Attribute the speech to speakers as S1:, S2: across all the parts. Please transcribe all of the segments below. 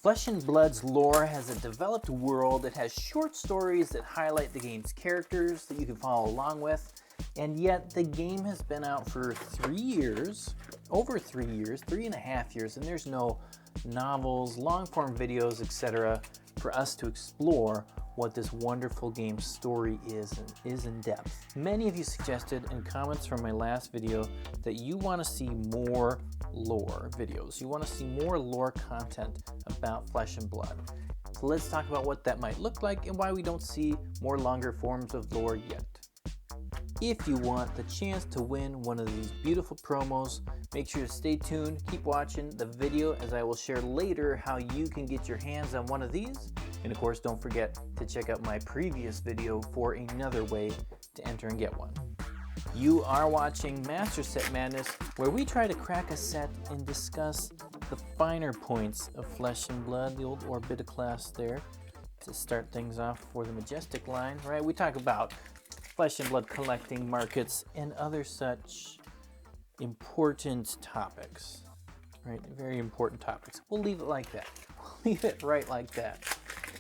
S1: Flesh and Blood's lore has a developed world. It has short stories that highlight the game's characters that you can follow along with, and yet the game has been out for 3 years, over 3 years, 3.5 years, and there's no novels, long-form videos, etc. for us to explore what this wonderful game's story is in depth. Many of you suggested in comments from my last video that you want to see more lore videos. You want to see more lore content about Flesh and Blood. So let's talk about what that might look like and why we don't see more longer forms of lore yet. If you want the chance to win one of these beautiful promos, make sure to stay tuned, keep watching the video as I will share later how you can get your hands on one of these. And of course, don't forget to check out my previous video for another way to enter and get one. You are watching Master Set Madness, where we try to crack a set and discuss the finer points of Flesh and Blood, the old Orbita class there, to start things off for the Majestic line, right? We talk about Flesh and Blood collecting markets and other such important topics, right? Very important topics. We'll leave it like that. We'll leave it right like that.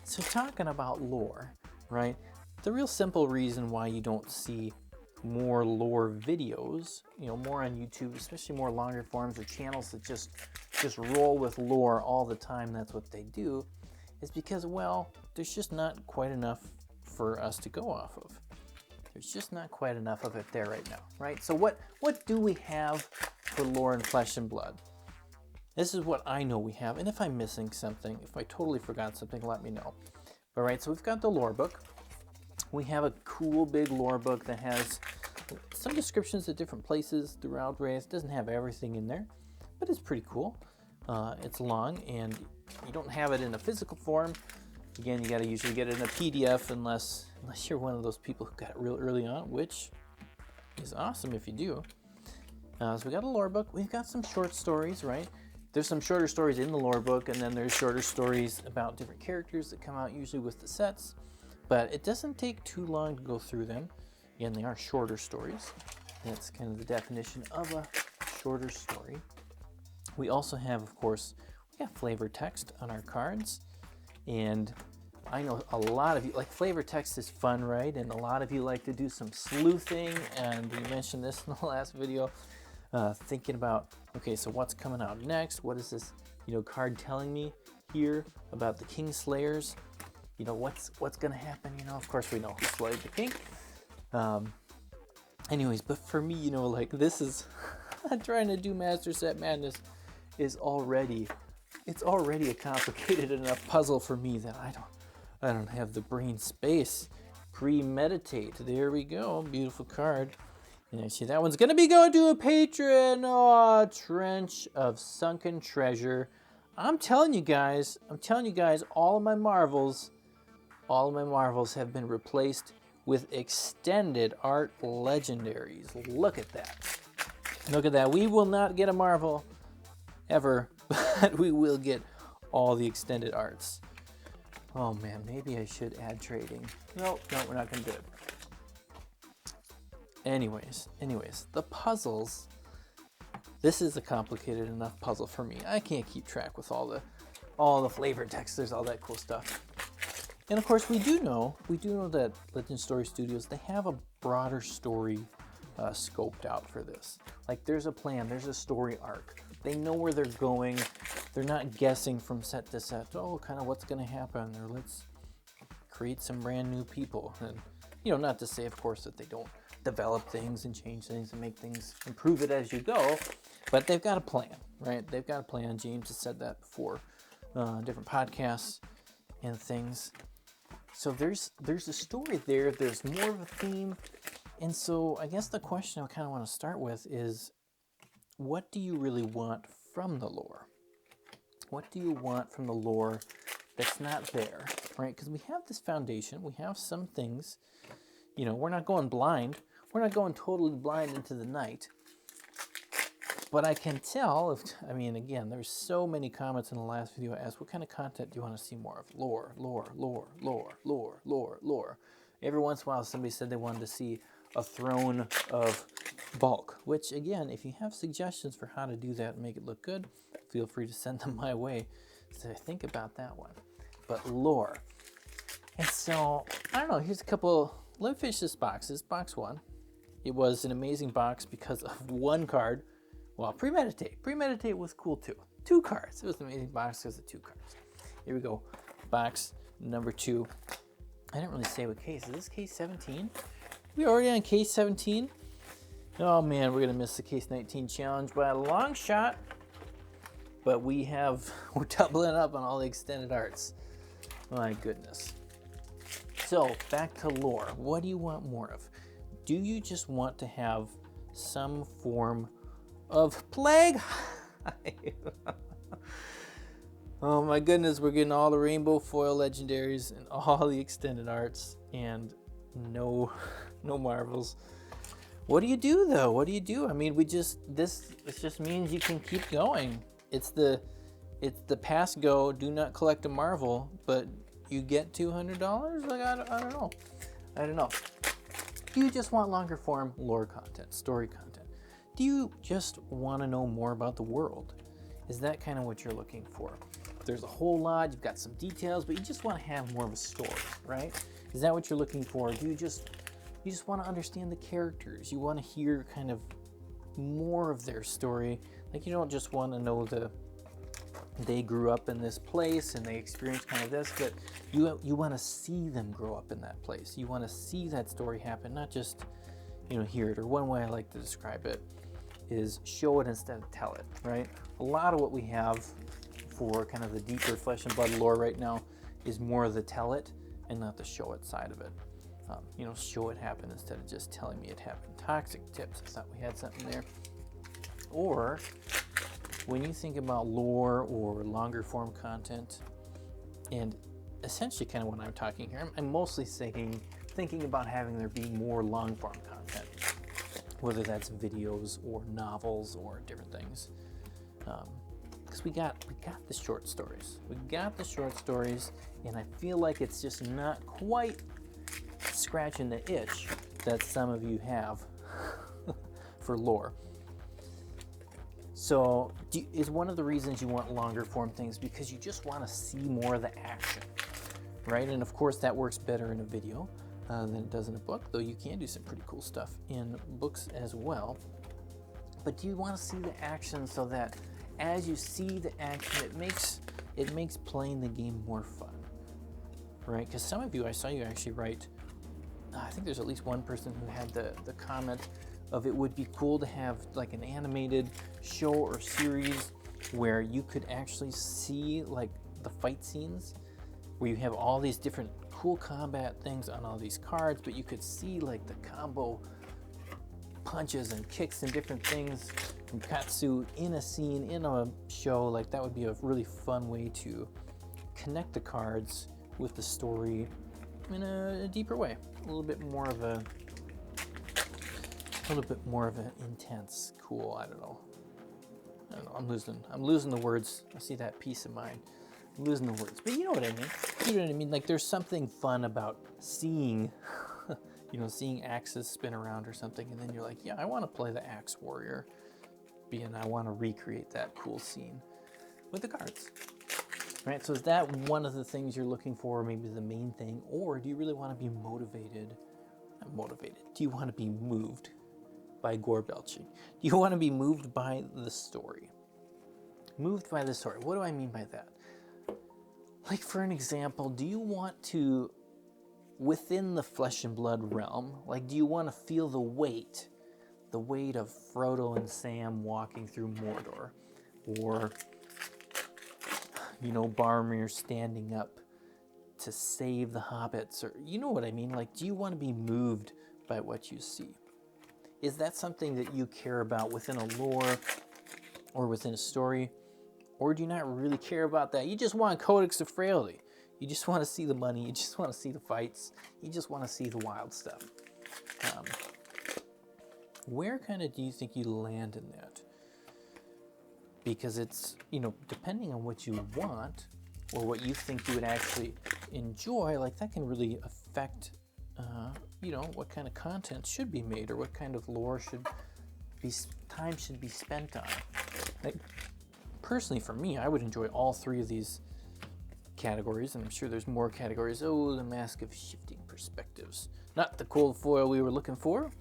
S1: So talking about lore, right? The real simple reason why you don't see more lore videos, more on YouTube, especially more longer forms or channels that just roll with lore all the time, that's what they do, is because, well, there's just not quite enough for us to go off of. There's just not quite enough of it there right now, right? So what do we have for lore in Flesh and Blood? This is what I know we have, and if I'm missing something, if I totally forgot something, let me know. All right, so we've got the lore book. We have a cool big lore book that has some descriptions at different places throughout Reyes. It doesn't have everything in there, but it's pretty cool. It's long, and you don't have it in a physical form. Again, you got to usually get it in a PDF unless you're one of those people who got it real early on, which is awesome if you do. So we got a lore book. We've got some short stories, right? There's some shorter stories in the lore book, and then there's shorter stories about different characters that come out usually with the sets. But it doesn't take too long to go through them. Again, they are shorter stories. That's kind of the definition of a shorter story. We also have, of course, we got flavor text on our cards. And I know a lot of you, like, flavor text is fun, right? And a lot of you like to do some sleuthing, and we mentioned this in the last video, thinking about, okay, so what's coming out next? What is this, card telling me here about the Kingslayers? What's gonna happen? Of course we know who slayed the king. Anyways, but for me, this is trying to do Master Set Madness is already a complicated enough puzzle for me that I don't have the brain space. Premeditate. There we go. Beautiful card. And I see that one's gonna be going to a patron. Oh, Trench of Sunken Treasure. I'm telling you guys, all of my marvels have been replaced with extended art legendaries. Look at that. Look at that. We will not get a marvel ever, but we will get all the extended arts. Oh man, maybe I should add trading. No, we're not gonna do it. Anyways, the puzzles. This is a complicated enough puzzle for me. I can't keep track with all the flavor textures, all that cool stuff. And of course, we do know that Legend Story Studios, they have a broader story scoped out for this. Like, there's a plan, there's a story arc. They know where they're going. They're not guessing from set to set. Oh, kind of what's going to happen, or let's create some brand new people. And not to say, of course, that they don't develop things and change things and make things, improve it as you go, but they've got a plan, right? They've got a plan. James has said that before, different podcasts and things. So there's a story there. There's more of a theme. And so I guess the question I kind of want to start with is, what do you really want from the lore? What do you want from the lore that's not there, right? Because we have this foundation. We have some things. We're not going blind. We're not going totally blind into the night. But I can tell, again, there's so many comments in the last video asked, what kind of content do you want to see more of? Lore, lore, lore, lore, lore, lore, lore. Every once in a while, somebody said they wanted to see a throne of bulk, which, again, if you have suggestions for how to do that and make it look good, feel free to send them my way. So think about that one. But lore. And so, I don't know, here's a couple, let me finish this box. This is box 1. It was an amazing box because of 1 card. Well, Premeditate. Premeditate was cool too. 2 cards. It was an amazing box because of 2 cards. Here we go. Box number 2. I didn't really say what case. Is this case 17? We already on case 17? Oh man, we're gonna miss the case 19 challenge by a long shot. But we're doubling up on all the extended arts. My goodness. So back to lore. What do you want more of? Do you just want to have some form of plague? Oh my goodness, we're getting all the rainbow foil legendaries and all the extended arts and no marvels. What do you do though? What do you do? I mean, this just means you can keep going. It's the pass go, do not collect a marvel, but you get $200? Like, I don't know. Do you just want longer form lore content, story content? Do you just want to know more about the world? Is that kind of what you're looking for? There's a whole lot, you've got some details, but you just want to have more of a story, right? Is that what you're looking for? Do you just want to understand the characters? You want to hear kind of more of their story. Like, you don't just want to know they grew up in this place and they experienced kind of this, but you want to see them grow up in that place. You want to see that story happen, not just, hear it. Or one way I like to describe it is show it instead of tell it, right? A lot of what we have for kind of the deeper flesh and blood lore right now is more of the tell it and not the show it side of it. Show it happen instead of just telling me it happened. Toxic tips, I thought we had something there. Or when you think about lore or longer form content, and essentially kind of when I'm talking here, I'm mostly thinking about having there be more long form content, whether that's videos or novels or different things. Because we got the short stories. We got the short stories, and I feel like it's just not quite scratching the itch that some of you have for lore. So is one of the reasons you want longer form things because you just want to see more of the action, right? And of course that works better in a video than it does in a book, though you can do some pretty cool stuff in books as well. But do you want to see the action so that as you see the action, it makes playing the game more fun, right? Because some of you, I saw you actually write, I think there's at least one person who had the comment of it would be cool to have like an animated show or series where you could actually see like the fight scenes, where you have all these different cool combat things on all these cards, but you could see like the combo punches and kicks and different things from Katsu in a scene, in a show. Like that would be a really fun way to connect the cards with the story in a deeper way. A little bit more of an intense, cool, I don't know, I'm losing the words. I see that peace of mind. I'm losing the words, but you know what I mean. You know what I mean? Like there's something fun about seeing, seeing axes spin around or something, and then you're like, yeah, I want to play the axe warrior, and I want to recreate that cool scene with the cards. Right, so is that one of the things you're looking for, maybe the main thing, or do you really want to be motivated? Not motivated. Do you want to be moved by gore belching? Do you want to be moved by the story? Moved by the story. What do I mean by that? Like for an example, do you want to, within the flesh and blood realm, like do you want to feel the weight of Frodo and Sam walking through Mordor, or Boromir standing up to save the hobbits, or you know what I mean? Like, do you want to be moved by what you see? Is that something that you care about within a lore or within a story? Or do you not really care about that? You just want Codex of Frailty. You just want to see the money. You just want to see the fights. You just want to see the wild stuff. Where kind of do you think you land in that? Because it's, depending on what you want or what you think you would actually enjoy, like that can really affect, what kind of content should be made or what kind of lore time should be spent on. Like personally, for me, I would enjoy all three of these categories, and I'm sure there's more categories. Oh, the Mask of Shifting Perspectives. Not the cold foil we were looking for,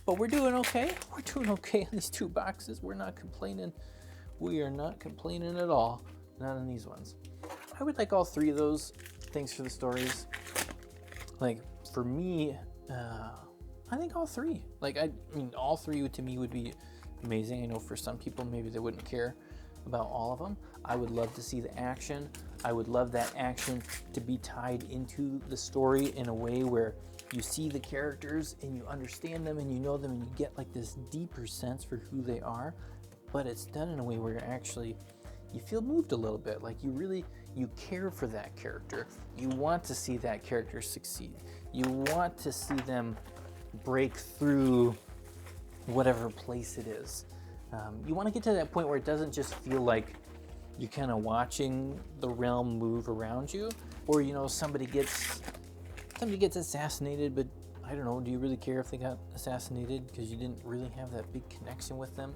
S1: but we're doing okay. We're doing okay on these two boxes. We're not complaining. We are not complaining at all. Not on these ones. I would like all three of those. Thanks for the stories. Like, for me, I think all three. Like, I mean, all three to me would be amazing. I know for some people, maybe they wouldn't care about all of them. I would love to see the action. I would love that action to be tied into the story in a way where you see the characters and you understand them and you know them and you get like this deeper sense for who they are, but it's done in a way where you're actually, you feel moved a little bit, like you care for that character. You want to see that character succeed. You want to see them break through whatever place it is. You want to get to that point where it doesn't just feel like you're kind of watching the realm move around you, or you know, somebody gets assassinated, but I don't know, do you really care if they got assassinated because you didn't really have that big connection with them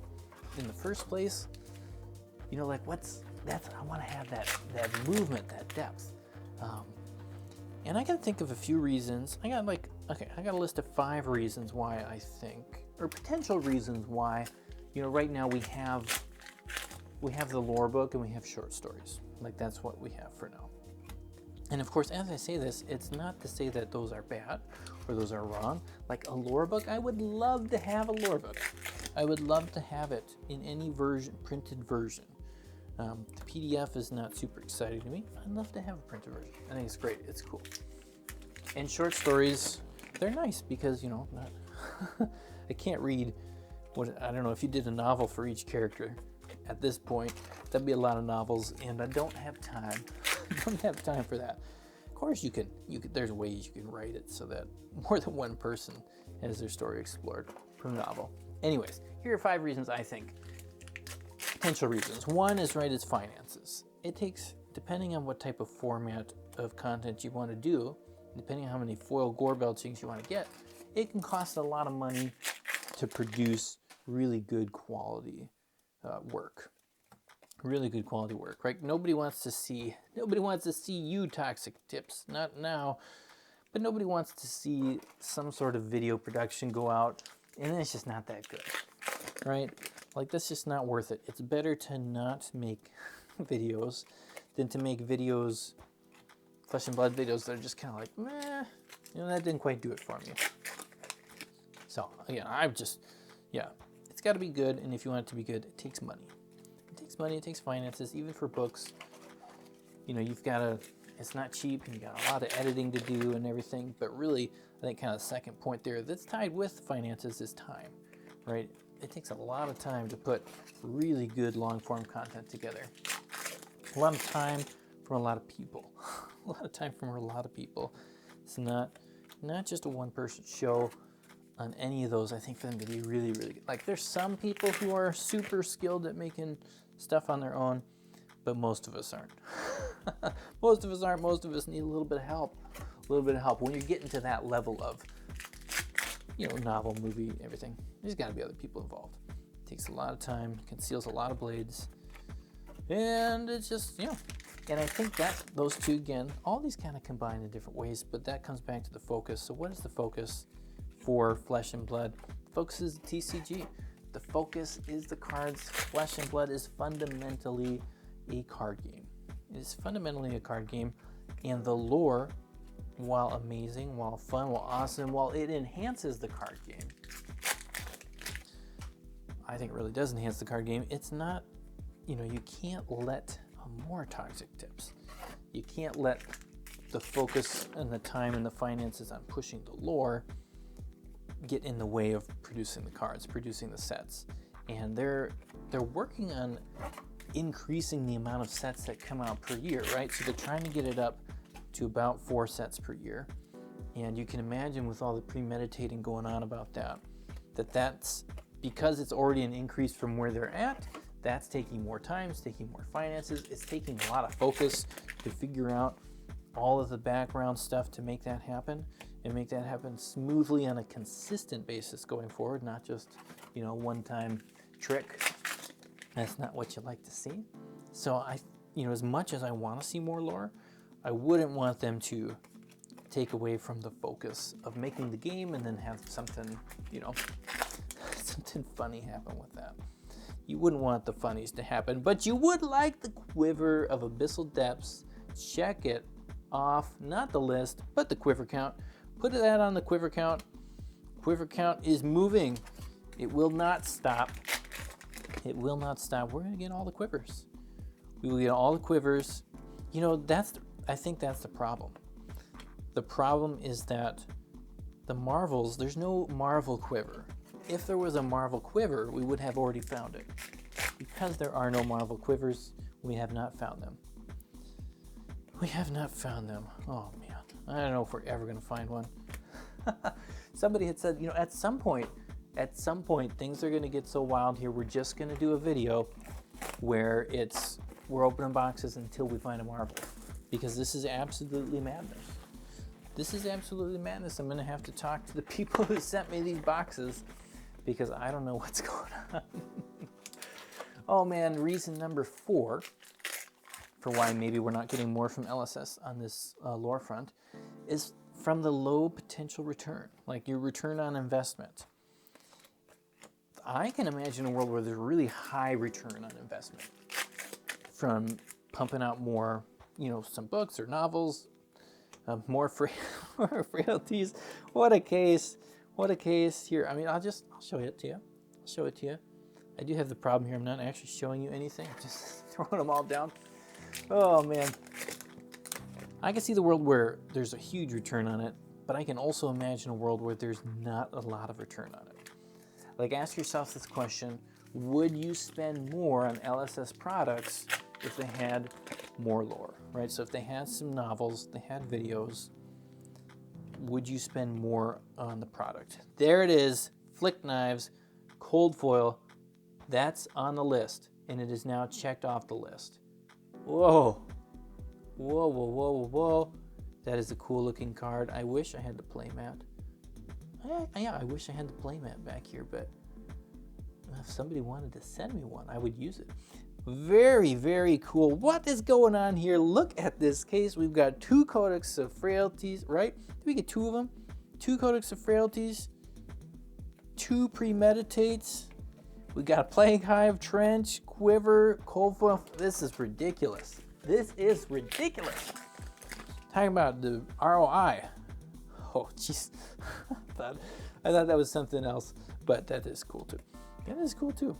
S1: in the first place? You know, like I want to have that movement, that depth. And I can think of a few reasons. I got a list of 5 reasons why I think, or potential reasons why, you know, right now we have the lore book and we have short stories. Like, that's what we have for now. And of course, as I say this, it's not to say that those are bad or those are wrong. Like a lore book, I would love to have a lore book. I would love to have it in any version, printed version. The PDF is not super exciting to me. I'd love to have a printed version. I think it's great. It's cool. And short stories, they're nice because, you know, I can't read I don't know, if you did a novel for each character at this point, that'd be a lot of novels, and I don't have time. I don't have time for that. Of course, you can. There's ways you can write it so that more than one person has their story explored from a novel. Anyways, here are 5 reasons I think. Potential reasons. One is it's finances. It takes, depending on what type of format of content you want to do, depending on how many foil gore belchings you want to get, it can cost a lot of money to produce really good quality work. Really good quality work, right? Nobody wants to see you toxic tips, not now, but nobody wants to see some sort of video production go out and then it's just not that good, right? Like, that's just not worth it. It's better to not make videos than to make videos, flesh and blood videos that are just kind of like, meh, you know, that didn't quite do it for me. So again, it's got to be good, and if you want it to be good, it takes money. It takes money, it takes finances, even for books. You know, it's not cheap, and you got a lot of editing to do and everything, but really, I think kind of the second point there that's tied with finances is time, right? It takes a lot of time to put really good long-form content together. A lot of time from a lot of people. A lot of time from a lot of people. It's not just a one-person show on any of those. I think for them to be really, really good. Like, there's some people who are super skilled at making stuff on their own, but most of us aren't. Most of us aren't. Most of us need a little bit of help. A little bit of help. When you're getting to that level of, you know, novel, movie, everything, there's got to be other people involved. It takes a lot of time, conceals a lot of blades, and it's just, you know. And I think that those two, again, all these kind of combine in different ways, but that comes back to the focus. So what is the focus for Flesh and Blood? The focus is the TCG. The focus is the cards. Flesh and Blood is fundamentally a card game. It is fundamentally a card game, and the lore, while amazing, while fun, while awesome, while it enhances the card game, I think it really does enhance the card game. It's not, you know, you can't let more toxic tips. You can't let the focus and the time and the finances on pushing the lore get in the way of producing the cards, producing the sets. And they're working on increasing the amount of sets that come out per year, right? So they're trying to get it up to about 4 sets per year. And you can imagine, with all the premeditating going on about that's because it's already an increase from where they're at. That's taking more time, it's taking more finances, it's taking a lot of focus to figure out all of the background stuff to make that happen, and make that happen smoothly on a consistent basis going forward, not just, you know, one-time trick. That's not what you like to see. So as much as I want to see more lore, I wouldn't want them to take away from the focus of making the game and then have something, something funny happen with that. You wouldn't want the funnies to happen, but you would like the Quiver of Abyssal Depths. Check it off, not the list, but the quiver count. Put that on the quiver count. Quiver count is moving. It will not stop. It will not stop. We're gonna get all the quivers. We will get all the quivers. I think that's the problem. The problem is that the Marvels, there's no Marvel quiver. If there was a Marvel quiver, we would have already found it. Because there are no Marvel quivers, we have not found them. We have not found them. Oh man, I don't know if we're ever gonna find one. Somebody had said, at some point, things are gonna get so wild here, we're just gonna do a video where we're opening boxes until we find a Marvel. Because this is absolutely madness. This is absolutely madness. I'm gonna have to talk to the people who sent me these boxes because I don't know what's going on. Oh man, reason number 4 for why maybe we're not getting more from LSS on this lore front is from the low potential return, like your return on investment. I can imagine a world where there's really high return on investment from pumping out more, some books or novels, more frailties. What a case here. I mean, I'll show it to you. I do have the problem here. I'm not actually showing you anything. I'm just throwing them all down. Oh man. I can see the world where there's a huge return on it, but I can also imagine a world where there's not a lot of return on it. Like, ask yourself this question: would you spend more on LSS products if they had more lore, right? So if they had some novels, they had videos, would you spend more on the product? There it is, Flick Knives, cold foil. That's on the list, and it is now checked off the list. Whoa. Whoa, whoa, whoa, whoa, whoa. That is a cool looking card. I wish I had the playmat. Yeah, I wish I had the playmat back here, but if somebody wanted to send me one, I would use it. Very, very cool. What is going on here? Look at this case. We've got 2 Codex of Frailties, right? Did we get 2 of them? 2 Codex of Frailties, 2 Premeditates. We got a Plague Hive, Trench, Quiver, Cold Foil. This is ridiculous. This is ridiculous. Talking about the ROI. Oh, jeez. I thought that was something else, but that is cool too. That is cool too.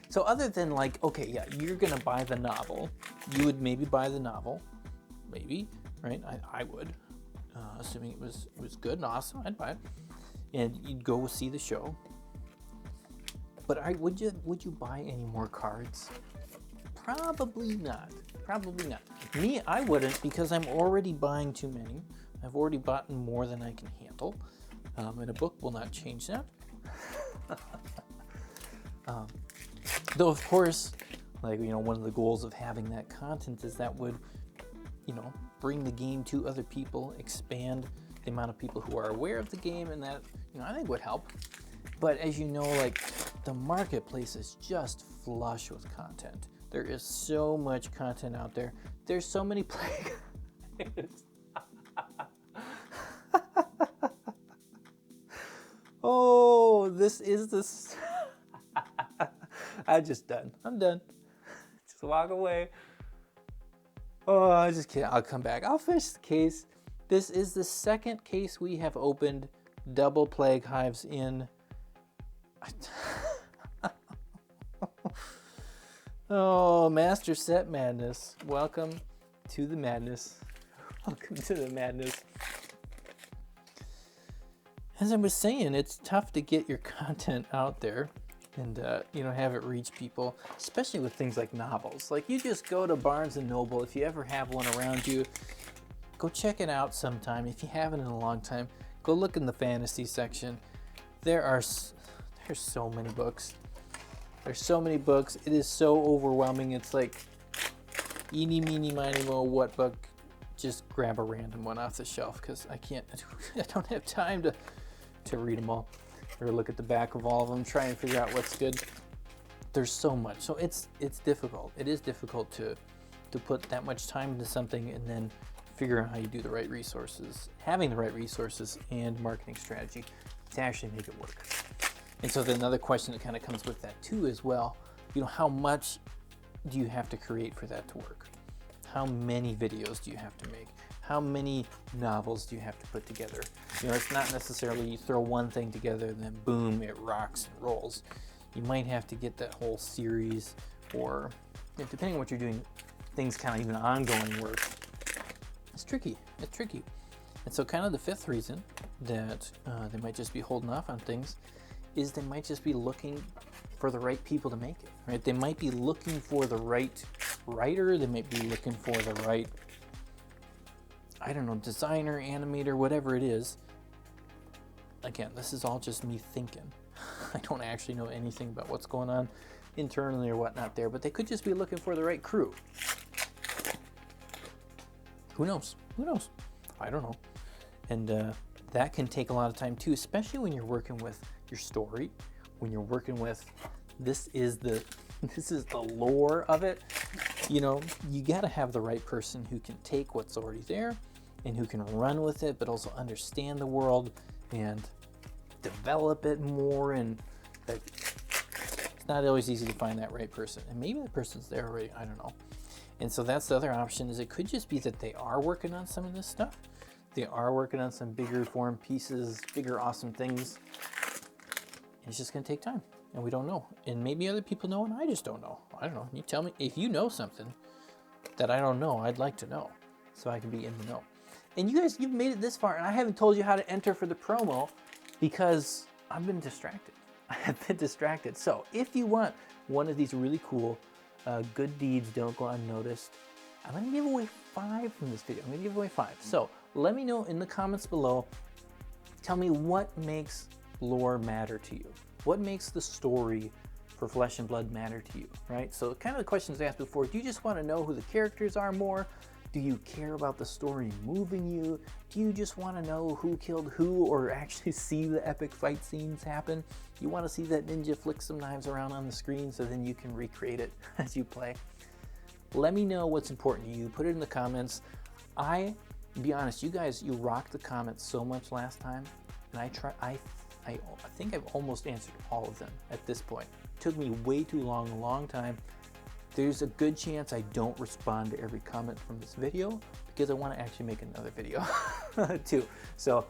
S1: So other than like, okay, yeah, you're gonna buy the novel. You would maybe buy the novel, maybe, right? I would, assuming it was good and awesome. I'd buy it, and you'd go see the show. But would you buy any more cards? Probably not. Probably not. Me, I wouldn't, because I'm already buying too many. I've already bought more than I can handle, and a book will not change that. Though of course, like, one of the goals of having that content is that would, bring the game to other people, expand the amount of people who are aware of the game, and that, I think would help. But as you know, like, the marketplace is just flush with content. There is so much content out there. There's so many players. Oh, this is this. I'm just done. I'm done. Just walk away. Oh, I just can't. I'll come back. I'll finish the case. This is the second case we have opened double Plague Hives in. Oh, Master Set Madness. Welcome to the madness. Welcome to the madness. As I was saying, it's tough to get your content out there and have it reach people, especially with things like novels. Like, you just go to Barnes & Noble, if you ever have one around you, go check it out sometime. If you haven't in a long time, go look in the fantasy section. There's so many books. There's so many books. It is so overwhelming. It's like, eeny, meeny, miny, mo, what book? Just grab a random one off the shelf, because I don't have time to read them all or look at the back of all of them, try and figure out what's good. there's so much. So it's difficult. It is difficult to put that much time into something and then figure out how you do the right resources, having the right resources and marketing strategy to actually make it work. And so then another question that kind of comes with that too as well, you know, how much do you have to create for that to work? How many videos do you have to make? How many novels do you have to put together? You know, it's not necessarily you throw one thing together and then boom, it rocks and rolls. You might have to get that whole series, or depending on what you're doing, things kind of even ongoing work. It's tricky. It's tricky. And so kind of the fifth reason that they might just be holding off on things is they might just be looking for the right people to make it, right? They might be looking for the right writer. They might be looking for the right, I don't know, designer, animator, whatever it is. Again, this is all just me thinking. I don't actually know anything about what's going on internally or whatnot there, but they could just be looking for the right crew. Who knows? Who knows? I don't know. And that can take a lot of time too, especially when you're working with your story, when you're working with, this is the lore of it. You know, you gotta have the right person who can take what's already there and who can run with it, but also understand the world and develop it more. And it's not always easy to find that right person. And maybe the person's there already, I don't know. And so that's the other option, is it could just be that they are working on some of this stuff. They are working on some bigger form pieces, bigger awesome things. It's just gonna take time, and we don't know. And maybe other people know and I just don't know. I don't know, you tell me if you know something that I don't know. I'd like to know so I can be in the know. And you guys, you've made it this far and I haven't told you how to enter for the promo because I've been distracted. I have been distracted. So if you want one of these really cool good deeds don't go unnoticed, I'm gonna give away 5 from this video. I'm gonna give away 5. So let me know in the comments below. Tell me what makes lore matter to you. What makes the story for Flesh and Blood matter to you, right? So kind of the questions I asked before, do you just want to know who the characters are more? Do you care about the story moving you? Do you just want to know who killed who, or actually see the epic fight scenes happen? You want to see that ninja flick some knives around on the screen so then you can recreate it as you play? Let me know what's important to you. Put it in the comments. Be honest, you guys, you rocked the comments so much last time, and I think I've almost answered all of them at this point. It took me way too long, a long time. There's a good chance I don't respond to every comment from this video because I want to actually make another video too. So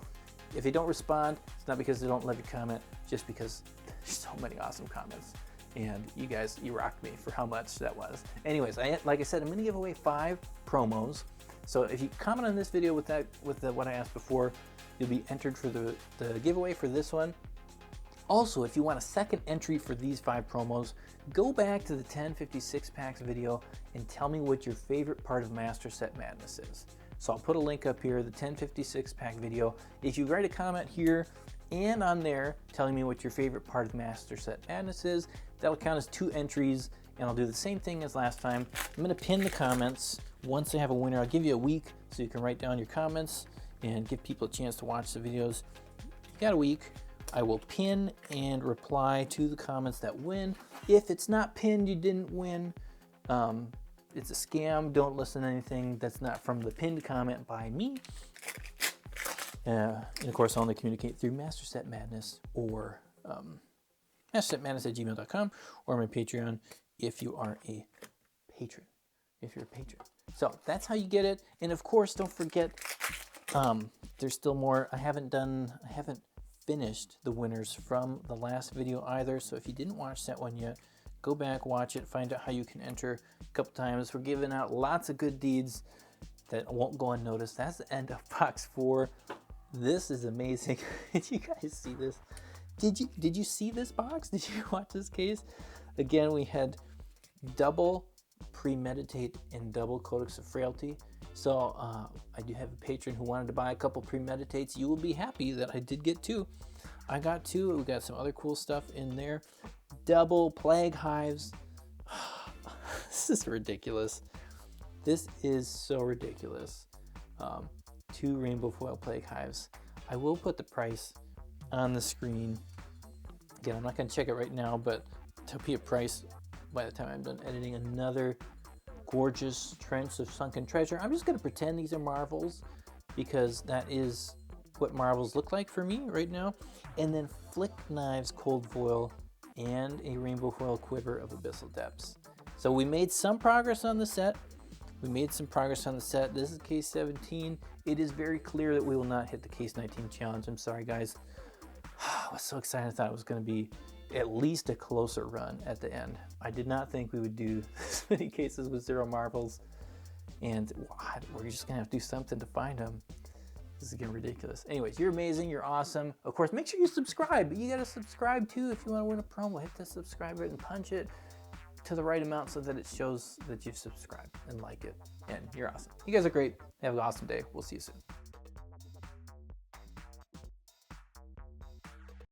S1: if you don't respond, it's not because they don't love your comment, just because there's so many awesome comments. And you guys, you rocked me for how much that was. Anyways, like I said, I'm gonna give away 5 promos. So if you comment on this video with what I asked before, you'll be entered for the giveaway for this one. Also, if you want a second entry for these 5 promos, go back to the 1056 packs video and tell me what your favorite part of Master Set Madness is. So I'll put a link up here, the 1056 pack video. If you write a comment here and on there telling me what your favorite part of Master Set Madness is, that'll count as 2 entries, and I'll do the same thing as last time. I'm gonna pin the comments. Once I have a winner, I'll give you a week so you can write down your comments and give people a chance to watch the videos. You got a week. I will pin and reply to the comments that win. If it's not pinned, you didn't win. It's a scam. Don't listen to anything that's not from the pinned comment by me. And of course, I'll only communicate through Master Set Madness or mastersetmadness@gmail.com or my Patreon if you are a patron. If you're a patron. So that's how you get it. And of course, don't forget, there's still more. I haven't finished the winners from the last video either. So if you didn't watch that one yet, go back, watch it, find out how you can enter a couple times. We're giving out lots of good deeds that won't go unnoticed. That's the end of box 4. This is amazing. Did you guys see this? Did you see this box? Did you watch this case? Again, we had double Premeditate and double Codex of Frailty. So I do have a patron who wanted to buy a couple Premeditates. You will be happy that I did get 2. I got 2. We got some other cool stuff in there. Double Plague Hives. This is ridiculous. This is so ridiculous. 2 Rainbow Foil Plague Hives. I will put the price on the screen. Again, I'm not going to check it right now, but there'll be a price by the time I'm done editing, another gorgeous trench of sunken treasure. I'm just going to pretend these are marbles because that is what marbles look like for me right now. And then Flick Knives cold foil and a rainbow foil quiver of abyssal depths. So we made some progress on the set. This is case 17. It is very clear that we will not hit the case 19 challenge. I'm sorry, guys. I was so excited. I thought it was going to be at least a closer run at the end. I did not think we would do this many cases with 0 marbles. And we're just going to have to do something to find them. This is getting ridiculous. Anyways, you're amazing. You're awesome. Of course, make sure you subscribe. You got to subscribe too if you want to win a promo. Hit the subscribe button, punch it to the right amount so that it shows that you've subscribed and like it. And you're awesome. You guys are great. Have an awesome day. We'll see you soon.